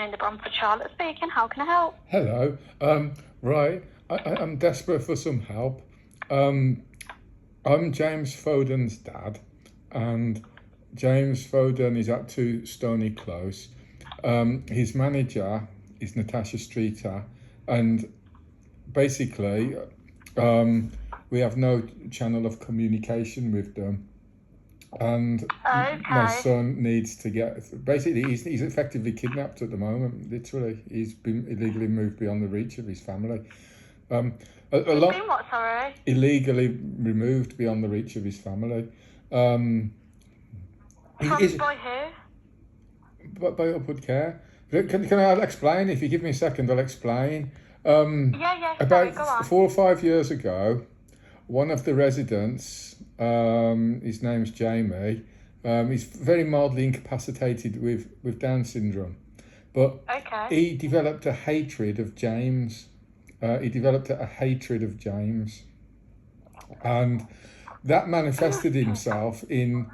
afternoon, the Bromford Charlotte speaking. How can I help? Hello. Right. I'm desperate for some help. I'm James Foden's dad, and James Foden is at 2 Stony Close. His manager is Natasha Streeter, and basically, we have no channel of communication with them. And my son needs to basically he's effectively kidnapped at the moment. Literally, he's been illegally moved beyond the reach of his family. He's been what, sorry? Illegally removed beyond the reach of his family. By who? By upward care. Can I explain? If you give me a second, I'll explain. Yeah, About go on. 4 or 5 years ago, one of the residents, his name's Jamie, he's very mildly incapacitated with Down syndrome, but he developed a hatred of James. And that manifested himself in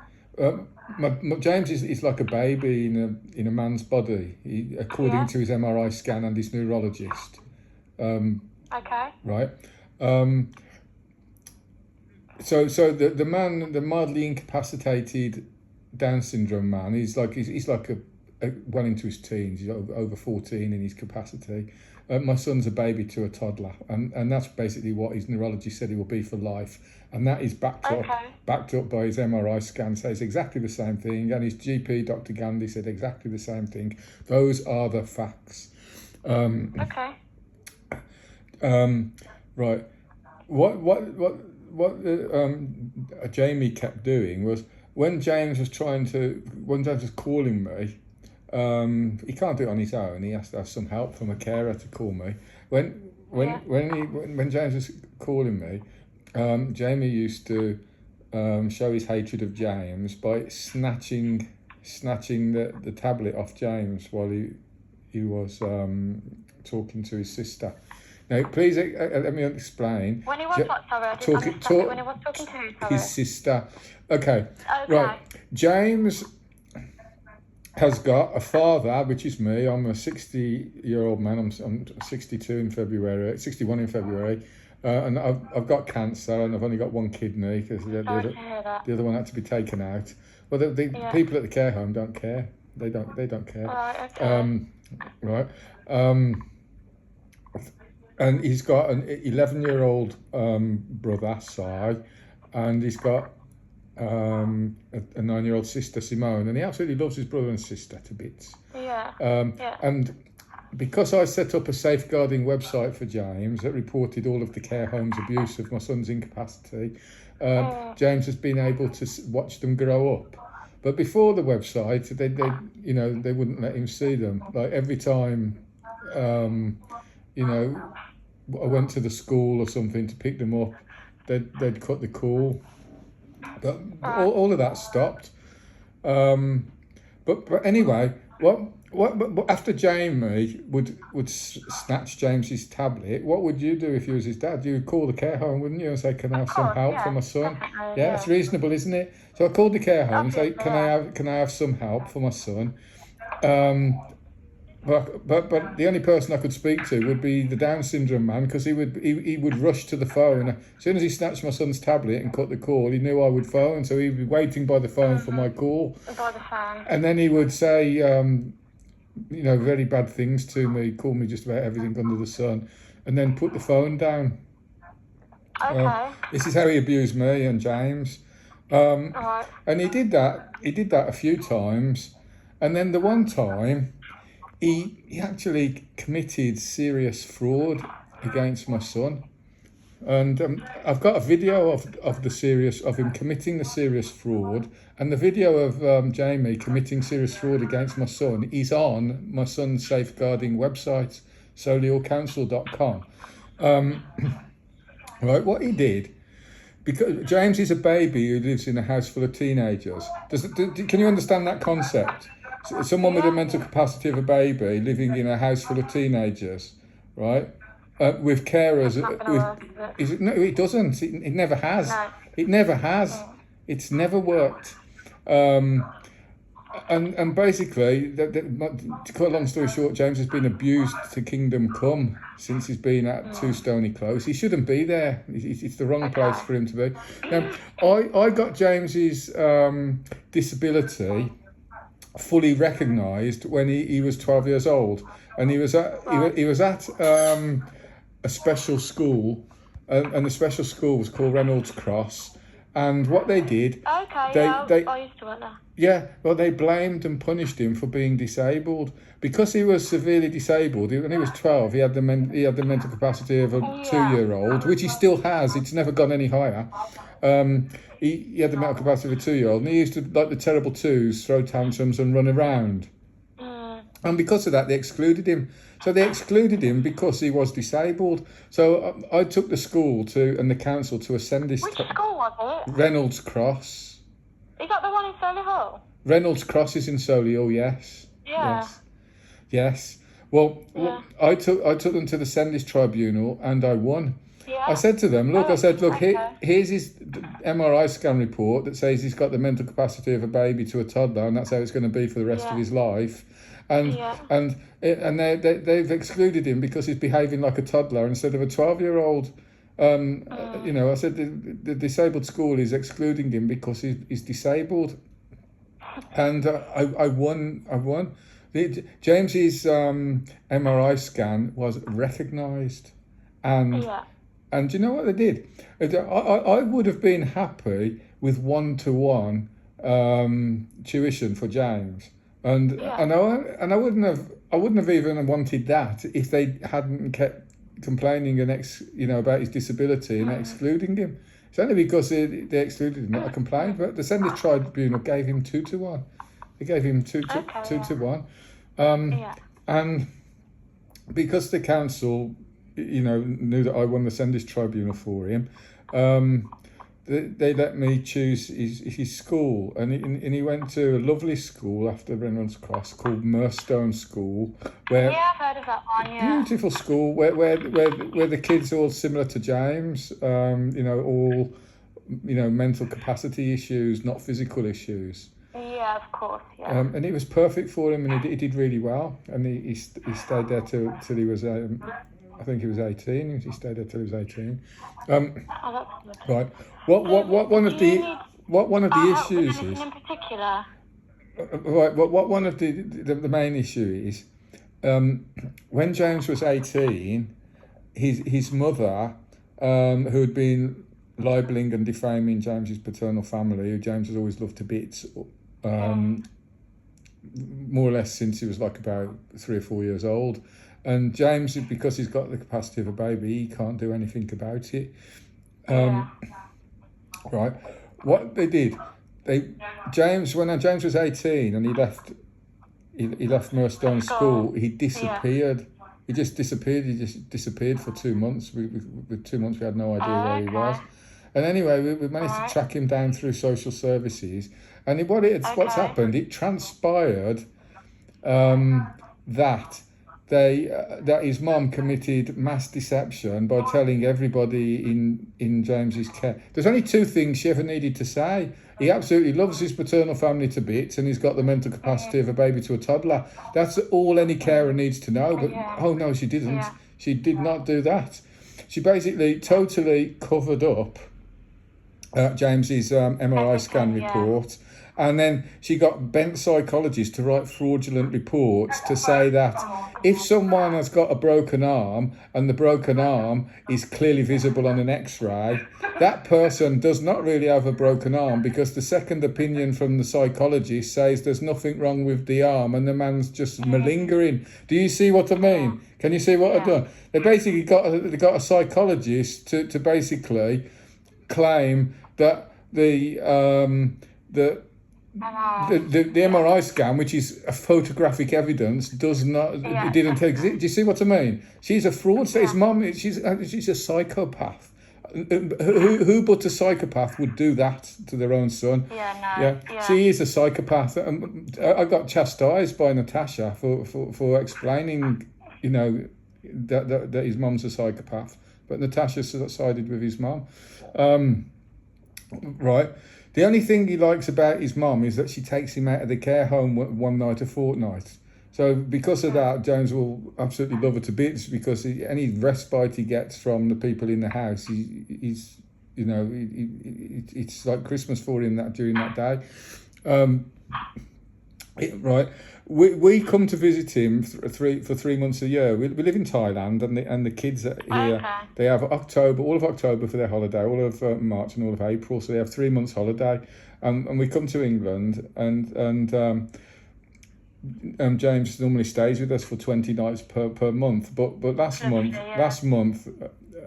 James is like a baby in a man's body, according to his MRI scan and his neurologist. Right. So the man, the mildly incapacitated Down syndrome man, he's like a well into his teens. He's over 14 in his capacity. My son's a baby to a toddler, and that's basically what his neurologist said he will be for life, and that is backed up by his MRI scan. Says exactly the same thing, and his GP, Dr. Gandhi, said exactly the same thing. Those are the facts. Right. What Jamie kept doing was when James was calling me. He can't do it on his own. He has to have some help from a carer to call me. When James was calling me, Jamie used to show his hatred of James by snatching the tablet off James while he was talking to his sister. Now, please let me explain. When he was what, sorry? I didn't understand. When he was talking to who, sorry? His sister. Okay. Right. James has got a father, which is me. I'm a 60-year-old man. I'm 62 in February, 61 in February, and I've got cancer, and I've only got one kidney because the other one had to be taken out. Well, the people at the care home don't care. They don't care. Right. And he's got an 11-year-old brother, Si, and he's got a 9-year-old sister, Simone, and he absolutely loves his brother and sister to bits. And because I set up a safeguarding website for James that reported all of the care home's abuse of my son's incapacity, James has been able to watch them grow up. But before the website, they wouldn't let him see them. Like every time, I went to the school or something to pick them up, they'd cut the call. But all of that stopped. But anyway, what after Jamie would snatch James's tablet, what would you do if you was his dad? You would call the care home, wouldn't you, and say, "Can I have some help for my son?" Yeah, it's reasonable, isn't it? So I called the care home and say, "Can I have some help for my son?" But the only person I could speak to would be the Down syndrome man, because he would rush to the phone. As soon as he snatched my son's tablet and cut the call, he knew I would phone, so he'd be waiting by the phone for my call. By the phone. And then he would say, very bad things to me, call me just about everything under the sun, and then put the phone down. This is how he abused me and James. And he did that a few times, and then the one time, he actually committed serious fraud against my son, and I've got a video of him committing the serious fraud, and the video of Jamie committing serious fraud against my son is on my son's safeguarding website, solihullcouncil.com. Right, what he did, because James is a baby who lives in a house full of teenagers. Can you understand that concept? Someone with a mental capacity of a baby living in a house full of teenagers, right? With carers. No, it doesn't. It never has. No. It never has. It's never worked. And basically, to cut a long story short, James has been abused to kingdom come since he's been at Two Stony Close. He shouldn't be there. It's the wrong place for him to be. Now, I got James's disability fully recognised when he was 12 years old, and he was at a special school, and the special school was called Reynolds Cross. And what they did, I used to work there. yeah, well, they blamed and punished him for being disabled because he was severely disabled. When he was 12, he had the mental capacity of a 2-year-old, which he still has. It's never gone any higher. He had the mental capacity of a 2-year-old, and he used to, like the terrible twos, throw tantrums and run around. And because of that, they excluded him. So they excluded him because he was disabled. So I took the school and the council to ascend this. Which school was it? Reynolds Cross. Is that the one in Solihull? Reynolds Cross is in Solihull, yes. Yeah. Yes. Well, I took them to the Sendis Tribunal and I won. Yeah. I said to them, look, here's his MRI scan report that says he's got the mental capacity of a baby to a toddler, and that's how it's going to be for the rest of his life. And they've excluded him because he's behaving like a toddler instead of a 12-year-old. I said the disabled school is excluding him because he's disabled, and I won. James's MRI scan was recognised, and do you know what they did? I would have been happy with 1-to-1 tuition for James, and I wouldn't have even wanted that if they hadn't kept complaining about his disability and excluding him. It's only because they excluded him that I complained. But the Senders Tribunal gave him 2-to-1. They gave him 2-to-1, and because the council, knew that I won the Senders Tribunal for him, they let me choose his school, and he went to a lovely school after Reynolds Cross called Murstone School, where I've heard of that one. Yeah. Beautiful school where the kids are all similar to James, all mental capacity issues, not physical issues. Yeah, of course. Yeah. And it was perfect for him, and he did really well, and he stayed there till he was. I think he was 18. He stayed there till he was 18. Right. What one of the issues is? In particular. Right. What one of the main issue is, when James was 18, his mother, who had been libelling and defaming James's paternal family, who James has always loved to bits, more or less since he was like about 3 or 4 years old. And James, because he's got the capacity of a baby, he can't do anything about it. Right. What they did, when James was 18 and he left Murstone School, he disappeared. He just disappeared. He just disappeared for 2 months. With 2 months, we had no idea where he was. And anyway, we managed to track him down through social services. And what's happened? It transpired that his mum committed mass deception by telling everybody in James's care. There's only 2 things she ever needed to say. He absolutely loves his paternal family to bits, and he's got the mental capacity of a baby to a toddler. That's all any carer needs to know. But oh no, she didn't. Yeah. She did not do that. She basically totally covered up James's MRI scan report. And then she got bent psychologists to write fraudulent reports to say that if someone has got a broken arm and the broken arm is clearly visible on an X-ray, that person does not really have a broken arm because the second opinion from the psychologist says there's nothing wrong with the arm and the man's just malingering. Do you see what I mean? Can you see what I've done? They basically got a psychologist to basically claim that the MRI scan, which is a photographic evidence, didn't exist. Do you see what I mean? She's a fraudster. His mum, she's a psychopath. Who but a psychopath would do that to their own son? She is a psychopath. I got chastised by Natasha for explaining, that his mum's a psychopath. But Natasha sided with his mum. Right. The only thing he likes about his mum is that she takes him out of the care home one night a fortnight. So because of that, James will absolutely love her to bits, because any respite he gets from the people in the house, he's it's like Christmas for him that during that day. Right, we come to visit him for 3 months a year. We live in Thailand, and the kids are here. Okay. They have all of October for their holiday, all of March and all of April. So they have 3 months holiday, and we come to England, and James normally stays with us for 20 nights per month. But last month,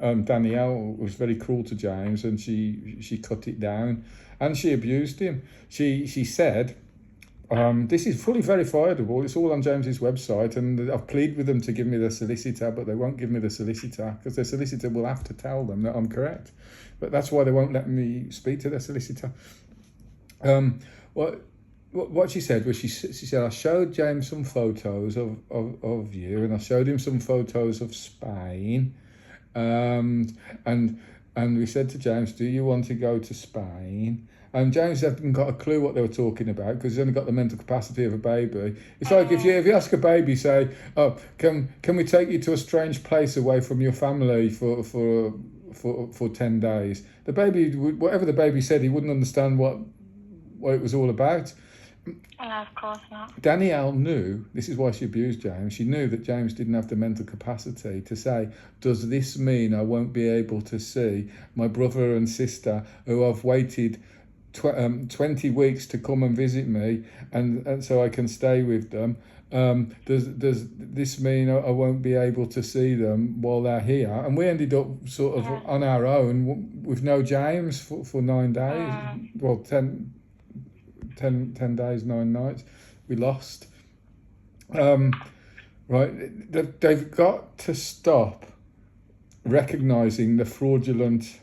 Danielle was very cruel to James, and she cut it down, and she abused him. She said. This is fully verifiable. It's all on James's website, and I've pleaded with them to give me the solicitor, but they won't give me the solicitor because the solicitor will have to tell them that I'm correct. But that's why they won't let me speak to the solicitor. What she said was she said, I showed James some photos of you, and I showed him some photos of Spain, and we said to James, do you want to go to Spain? And James hadn't got a clue what they were talking about because he's only got the mental capacity of a baby. It's like if you ask a baby, say, "Oh, can we take you to a strange place away from your family for 10 days?" The baby, whatever the baby said, he wouldn't understand what it was all about. No, of course not. Danielle knew, this is why she abused James, she knew that James didn't have the mental capacity to say, does this mean I won't be able to see my brother and sister who I've waited 20 weeks to come and visit me, and so I can stay with them? Does this mean I won't be able to see them while they're here? And we ended up sort of on our own with no James for 9 days. Well, 10 days, 9 nights. We lost. Right, they've got to stop recognising the fraudulent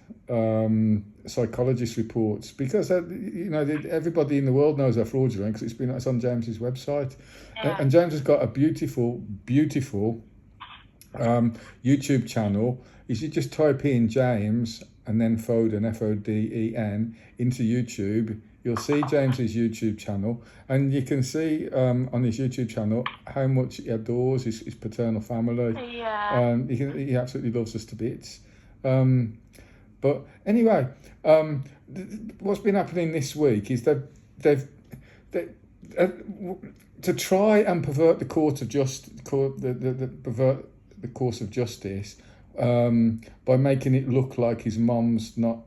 psychologist reports, because everybody in the world knows they're fraudulent because it's on James's website. And James has got a beautiful YouTube channel. You should just type in James and then Foden, Foden, into YouTube. You'll see James's YouTube channel, and you can see on his YouTube channel how much he adores his paternal family. Yeah. He absolutely loves us to bits. But anyway, what's been happening this week is they've to try and pervert the course of justice by making it look like his mum's not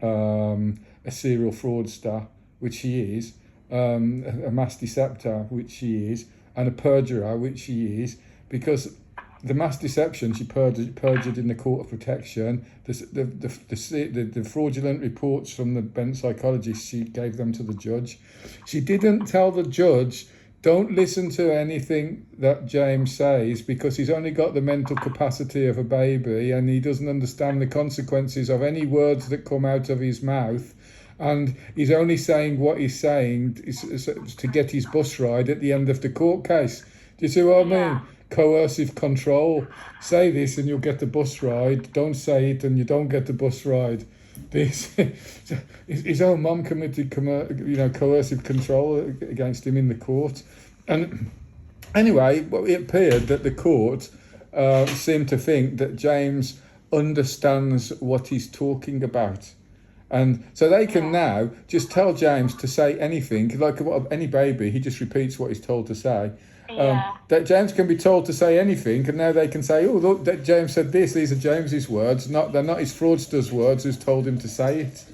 a serial fraudster, which she is, a mass deceptor, which she is, and a perjurer, which she is, because the mass deception she perjured in the court of protection. The fraudulent reports from the bent psychologist, she gave them to the judge. She didn't tell the judge, don't listen to anything that James says because he's only got the mental capacity of a baby and he doesn't understand the consequences of any words that come out of his mouth. And he's only saying what he's saying is to get his bus ride at the end of the court case. Do you see what I mean? Coercive control. Say this and you'll get the bus ride. Don't say it and you don't get the bus ride. His own mum committed coercive control against him in the court. And anyway, it appeared that the court seemed to think that James understands what he's talking about. And so they can now just tell James to say anything, like any baby, he just repeats what he's told to say. That James can be told to say anything, and now they can say, oh, look, that James said this, these are James's words, they're not his fraudster's words who's told him to say it.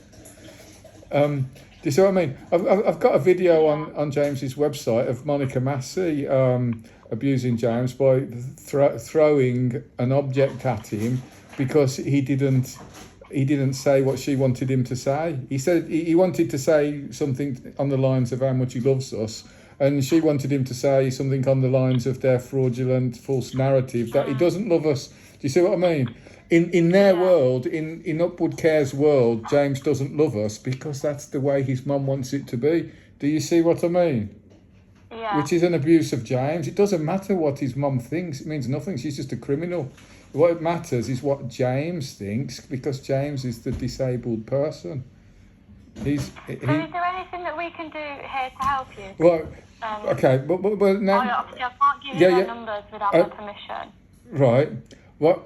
Do you see what I mean? I've got a video on James's website of Monica Massey abusing James by throwing an object at him because he didn't say what she wanted him to say. He said he wanted to say something on the lines of how much he loves us, and she wanted him to say something on the lines of their fraudulent, false narrative that he doesn't love us. Do you see what I mean? In their world, in Upward Care's world, James doesn't love us because that's the way his mum wants it to be. Do you see what I mean? Yeah. Which is an abuse of James. It doesn't matter what his mum thinks. It means nothing. She's just a criminal. What matters is what James thinks, because James is the disabled person. He's So is there anything that we can do here to help you? well. Okay, but now. Obviously, I can't give you Yeah, their yeah. numbers without their permission. Right. What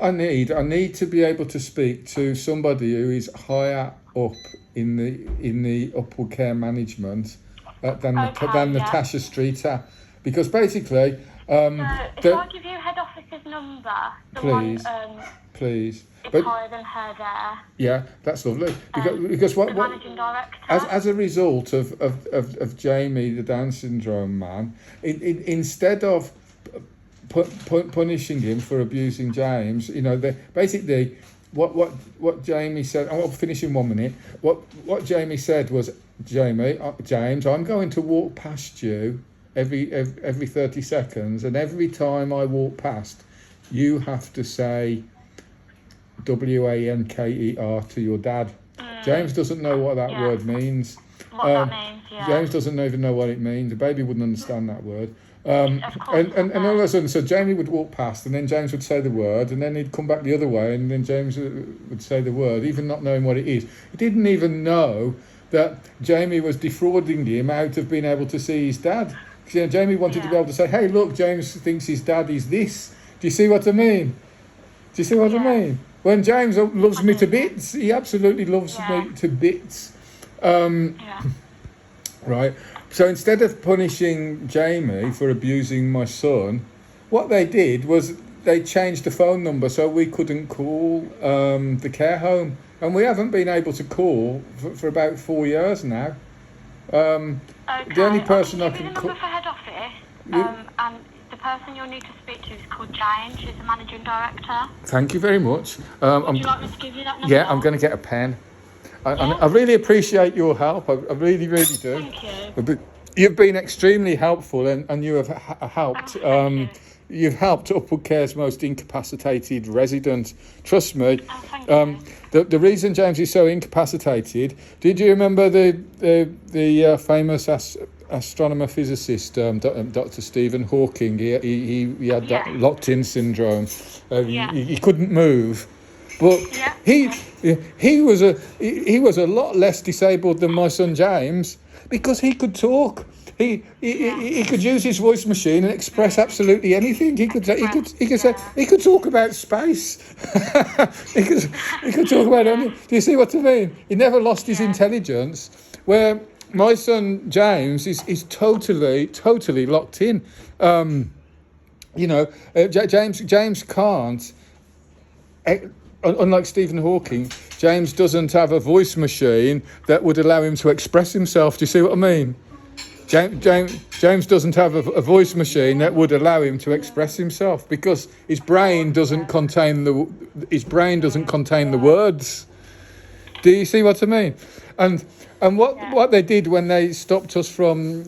I need to be able to speak to somebody who is higher up in the upward care management than Natasha Streeter, because basically, So if I give you head office's number, the please, is but higher than her there. yeah, that's lovely. Because The managing director. as a result of Jamie, the Down syndrome man, instead of punishing him for abusing James, basically what Jamie said. I'll finish in 1 minute. What Jamie said was, James, I'm going to walk past you every 30 seconds, and every time I walk past, you have to say WANKER to your dad. James doesn't know what that word means. What that means, yeah. James doesn't even know what it means. A baby wouldn't understand that word. And all of a sudden, so Jamie would walk past, and then James would say the word, and then he'd come back the other way, and then James would say the word, even not knowing what it is. He didn't even know that Jamie was defrauding him out of being able to see his dad. Because Jamie wanted to be able to say, hey, look, James thinks his dad is this. Do you see what I mean? Do you see what I mean? When James loves me to bits, he absolutely loves me to bits. Right. So instead of punishing Jamie for abusing my son, what they did was they changed the phone number so we couldn't call the care home. And we haven't been able to call for about 4 years now. The only person I can call... for head office, and the person you'll need to speak to is called James, who's the managing director. Thank you very much. Would you like me to give you that number? Yeah, I'm going to get a pen. I really appreciate your help. I really, really do. Thank you. You've been extremely helpful, and you have helped. You've helped Upward Care's most incapacitated resident. Trust me. The reason James is so incapacitated. Did you remember the famous astronomer physicist, Dr. Stephen Hawking? He had that locked-in syndrome. He couldn't move. But he was a lot less disabled than my son James, because he could talk. He could use his voice machine and express absolutely anything. He could talk about space. he could talk about anything. Do you see what I mean? He never lost his intelligence. Where my son James is totally locked in. James can't. Unlike Stephen Hawking, James doesn't have a voice machine that would allow him to express himself. Do you see what I mean? James doesn't have a voice machine that would allow him to express himself, because his brain doesn't contain the words. Do you see what I mean? And what they did when they stopped us from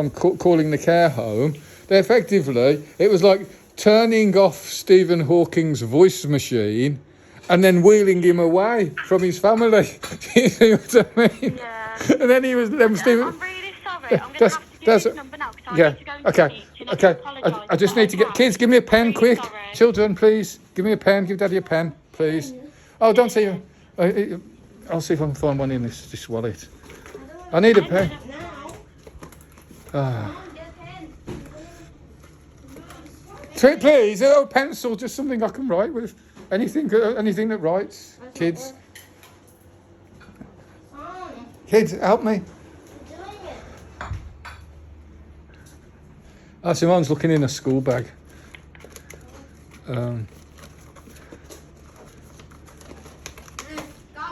calling the care home, they effectively, it was like turning off Stephen Hawking's voice machine and then wheeling him away from his family. Do you see what I mean? Yeah. And then he was... Stephen, I'm really sorry. I'm going to have to give you his number now, because I need to go into okay. speech, and I apologise. I just need to get... Kids, give me a pen, quick. Sorry. Children, please. Give me a pen. Give Daddy a pen, please. Oh, don't see you. I'll see if I can find one in this wallet. I need a pen. Please, a pencil, just something I can write with. Anything that writes. Kids, help me. Simone's looking in a school bag.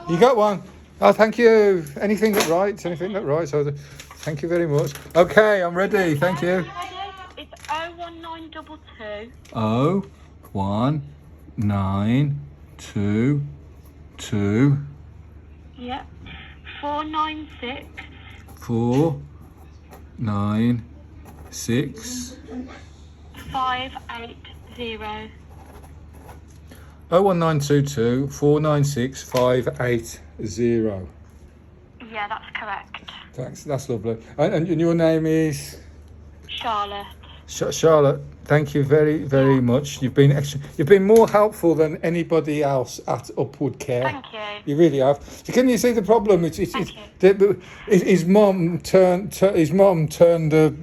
You got one? Oh, thank you. Anything that writes. Oh, thank you very much. Okay, I'm ready. Thank you. It's 01922. 01922. Yep. 496. 496. 580. 01922 496 580. Yeah, that's correct. Thanks, that's lovely. And your name is? Charlotte. Charlotte, thank you very, very much. You've been more helpful than anybody else at Upward Care. Thank you. You really have. So can you see the problem? Thank you. His mum turned the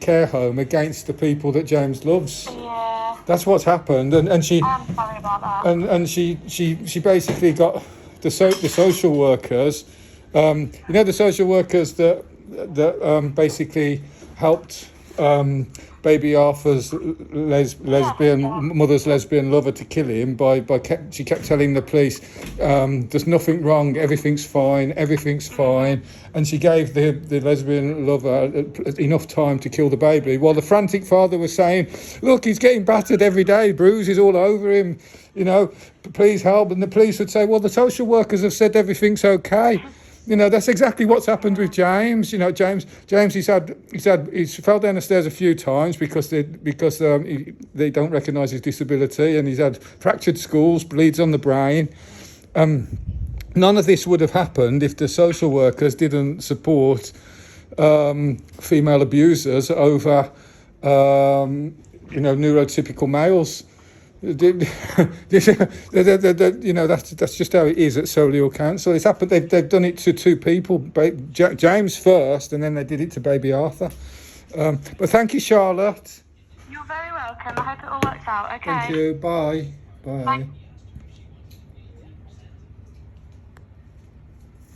care home against the people that James loves. Yeah. That's what's happened, and she I'm sorry about that. and she basically got the social workers. The social workers that basically helped baby Arthur's mother's lesbian lover to kill him she kept telling the police there's nothing wrong, everything's fine, and she gave the lesbian lover enough time to kill the baby, while the frantic father was saying, look, he's getting battered every day, bruises all over him, please help. And the police would say, well, the social workers have said everything's okay. That's exactly what's happened with James. James, he's fell down the stairs a few times because they don't recognise his disability, and he's had fractured skulls, bleeds on the brain. None of this would have happened if the social workers didn't support female abusers over neurotypical males. That's just how it is at Solihull Council. It's happened. They've done it to two people, James first, and then they did it to baby Arthur. But thank you, Charlotte. You're very welcome. I hope it all works out. Okay. Thank you. Bye. Bye.